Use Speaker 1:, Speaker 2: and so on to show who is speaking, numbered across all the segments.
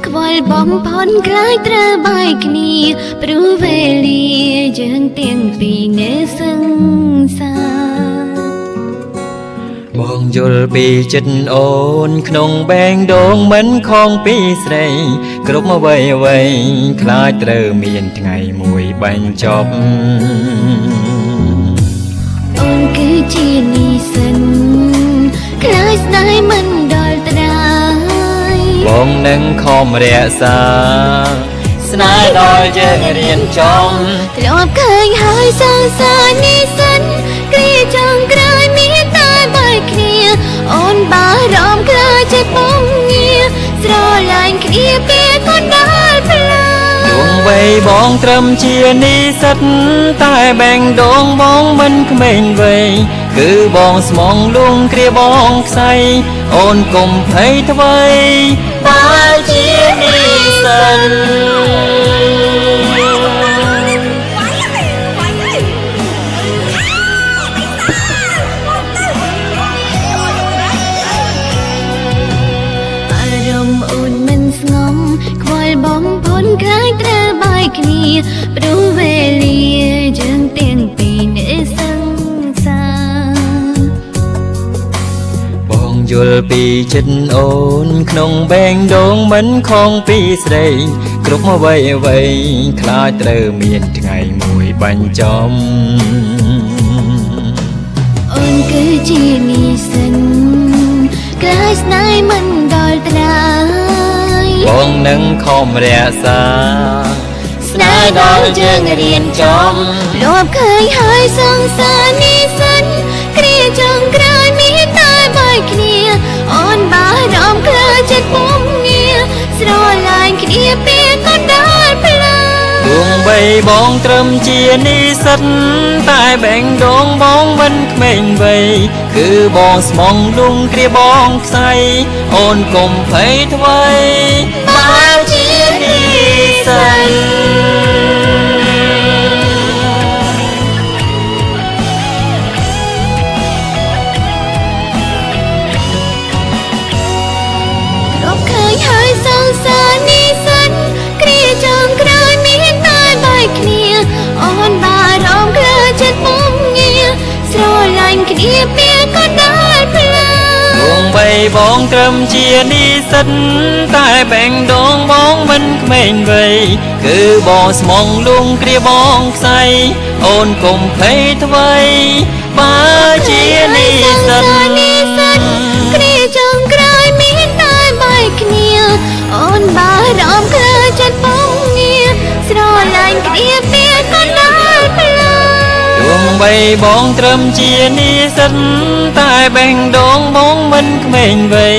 Speaker 1: ខ្វល់បំផុនខ្លាយត្រូវបែកគ្នាព្រោះវេលាយើងទាំងពីរនៅសឹងសា
Speaker 2: បងយល់ពីចិត្តអូនក្នុងបែងដងមិនខំពីស្រីគ្រប់អ្វីអ្វីខ្លាចត្រូវមានថ្ងៃមួយបញ្ចប់
Speaker 1: អូនគឺជានីសិនខ្លាចស្ដាយមិនដល់ត្រាយ
Speaker 2: បងនឹងខំរក្សាស្នេហ៍ដល់យើងរៀនចំ
Speaker 1: ធ្លាប់ឃើញហើយសងសានីសិនគ្រាចង់ក្រោយមានតែបែកគ្នាអូនបារម្ភខ្លាចចិត្តបងងារស្រឡាញ់គ្នាពេលកូនដល់ផ្លា
Speaker 2: ដួងវ័យបងត្រឹមជានិស្សិតតែបែងដងបងមិនក្មេងវ័យគឺបងស្មងលួងគ្រាបងខ្សែអូនកុំភ័យថ្វីបើជានិស្សិត
Speaker 1: បំផុនខ្លាចត្រូវបែកគ្នាព្រោះវេលាយើងទាំងពីរនៅសឹងសា
Speaker 2: បងយល់ពីចិត្តអូនក្នុងបែងដងមិនខំពីស្រីគ្រប់អ្វីអ្វីខ្លាចត្រូវមានថ្ងៃមួយបញ្ចំ
Speaker 1: អូនគឺជានីសិនខ្លាចស្នេហ៍មិនដល់ត្រាយ
Speaker 2: បងនឹងខំរក្សា
Speaker 1: ស្នេហ៍ដល់យើងរៀនចំធ្លាប់ឃើញហើយសងសានីសិនគ្រាចង់ក្រោយមានតែបែកគ្នាអូនបារម្ភខ្លាចចិត្តបងងារស្រឡាញ់គ្នាពេលកូនដល់ផ្លា
Speaker 2: ដួងបីបងត្រឹមជានិស្សិតតែបែងដងបងមិនក្មេងវ័យគឺបងស្មងលួងគ្រាបងខ្សែអូនកុំភ័យថ្វី
Speaker 1: បើជានិស្សិតហើយសងសានីសិនគ្រាចង់ក្រោយមានតែបែកគ្នាអូនបារម្ភខ្លាចចិត្តបងងារស្រឡាញ់គ្នាពេលកូនដល់ផ្លា
Speaker 2: ដួងបីបងត្រឹមជានិស្សិតតែបែងដងបងមិនក្មេងវ័យគឺបងស្មងលួងគ្រាបងខ្សែអូនកុំភ័យថ្វីបើជានិស្សិត
Speaker 1: គ្រាចង់ក្រោយមានតែបែកគ្នាអូនបារម្ភខ្លាចចិត្តបងងារស្រឡាញ់គ្នាពេលកូនដល់ផ្លា
Speaker 2: ដួងបីបងត្រឹមជានិស្សិតតែបែងដងបងមិនក្មេងវ័យ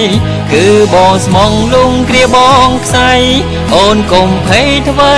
Speaker 2: គឺបងស្មងលួងគ្រាបងខ្សែអូនកុំភ័យថ្វី